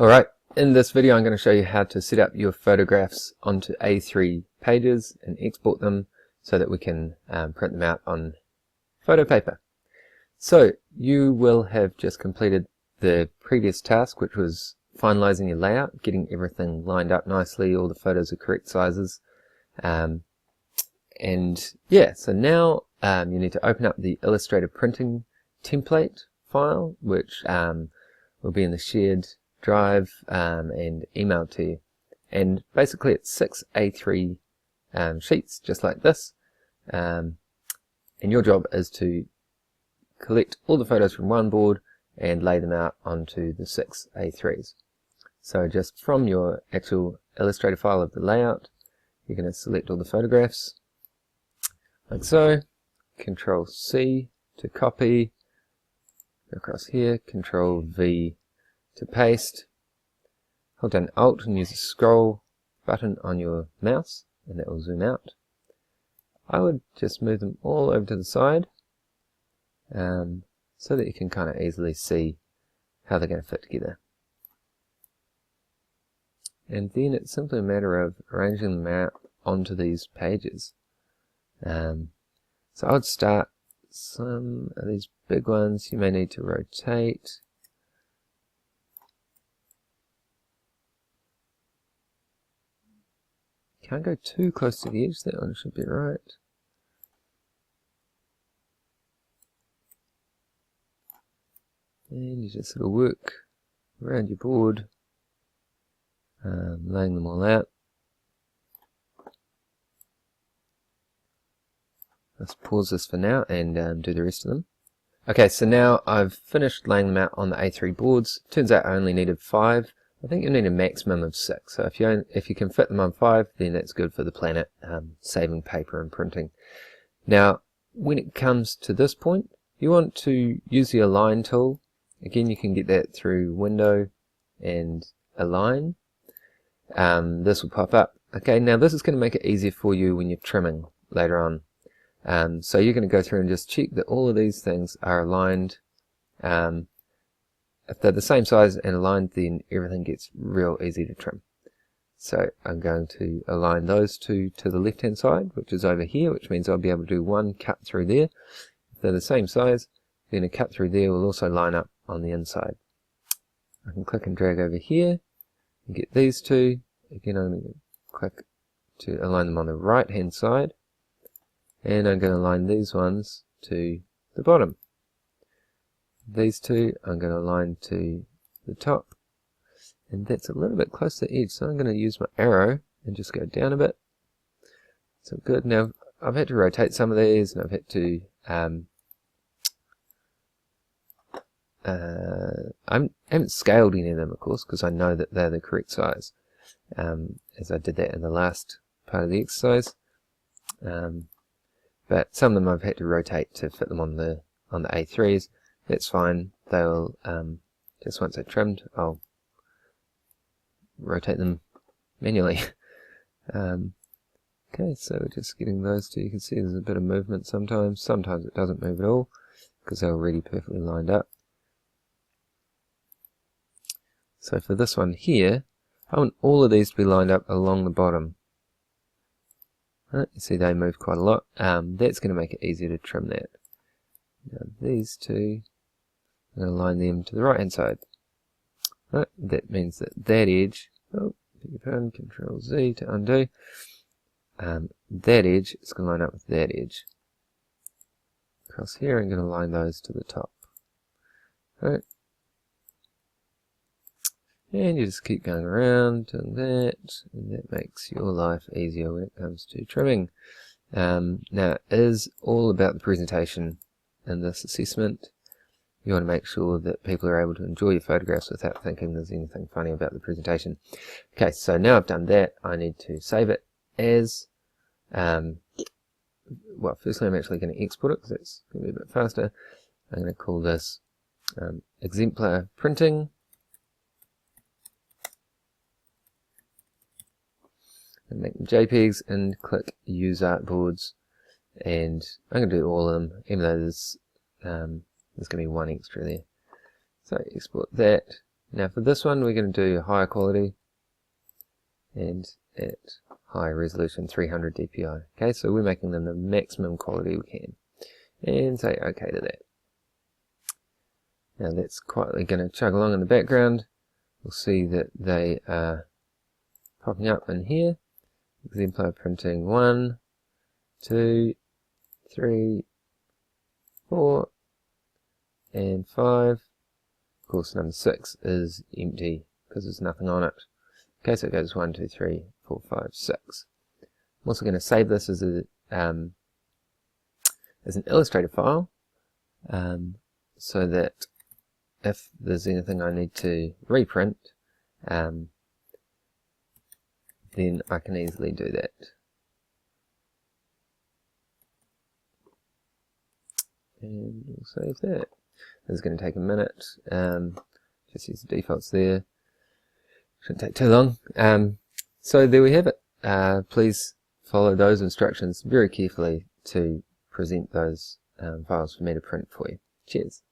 Alright, in this video I'm going to show you how to set up your photographs onto A3 pages and export them so that we can print them out on photo paper. So you will have just completed the previous task, which was finalizing your layout, getting everything lined up nicely, all the photos are correct sizes. And yeah, so now you need to open up the Illustrator printing template file, which will be in the shared drive and emailed to you. And basically it's 6 A3 sheets just like this, and your job is to collect all the photos from one board and lay them out onto the 6 A3s. So just from your actual Illustrator file of the layout, you're going to select all the photographs like so, Control C to copy, go across here, Control V to paste, hold down Alt and use the scroll button on your mouse and that will zoom out. I would just move them all over to the side so that you can kind of easily see how they're going to fit together. And then it's simply a matter of arranging them out onto these pages. So I would start some of these big ones. You may need to rotate. Can't go too close to the edge, that one should be right. And you just sort of work around your board, laying them all out. Let's pause this for now and do the rest of them. Okay, so now I've finished laying them out on the A3 boards. Turns out I only needed 5. I think you need a maximum of 6. So if you can fit them on 5, then that's good for the planet, saving paper and printing. Now, when it comes to this point, you want to use the Align tool. Again, you can get that through Window and Align. This will pop up. Okay, now this is going to make it easier for you when you're trimming later on. So you're going to go through and just check that all of these things are aligned. If they're the same size and aligned, then everything gets real easy to trim. So I'm going to align those two to the left hand side, which is over here, which means I'll be able to do one cut through there. If they're the same size, then a cut through there will also line up on the inside. I can click and drag over here and get these two. Again, I'm going to click to align them on the right hand side. And I'm going to align these ones to the bottom. These two I'm going to align to the top. And that's a little bit close to the edge, so I'm going to use my arrow and just go down a bit. So good. Now I've had to rotate some of these, and I've had to I haven't scaled any of them, of course, because I know that they're the correct size, as I did that in the last part of the exercise. But some of them I've had to rotate to fit them on the A3s. That's fine. They'll just once they're trimmed, I'll rotate them manually. Okay, so just getting those two. You can see there's a bit of movement sometimes. Sometimes it doesn't move at all because they're already perfectly lined up. So for this one here, I want all of these to be lined up along the bottom. Right, you see they move quite a lot. That's going to make it easier to trim that. Now these two, I'm going to line them to the right hand side. Right, that means that that edge, beg your pardon, Control Z to undo, that edge is going to line up with that edge. Across here I'm going to line those to the top. Right. And you just keep going around doing that, and that makes your life easier when it comes to trimming. Now it is all about the presentation in this assessment. You want to make sure that people are able to enjoy your photographs without thinking there's anything funny about the presentation. Okay, so now I've done that, I need to save it as, well, firstly I'm actually going to export it because that's going to be a bit faster. I'm going to call this exemplar printing. And make them JPEGs and click Use Artboards, and I'm going to do all of them, even though there's going to be one extra there. So export that, Now for this one we're going to do higher quality and at high resolution 300 dpi. Okay, so we're making them the maximum quality we can. And say OK to that. Now that's quietly going to chug along in the background. We'll see that they are popping up in here. Exemplar printing 1, 2, 3, 4, and 5. Of course, number 6 is empty because there's nothing on it. Okay, so it goes 1, 2, 3, 4, 5, 6. I'm also going to save this as an illustrator file, so that if there's anything I need to reprint, then I can easily do that. And we'll save that. This is going to take a minute. Just use the defaults there. Shouldn't take too long. So there we have it. Please follow those instructions very carefully to present those files for me to print for you. Cheers.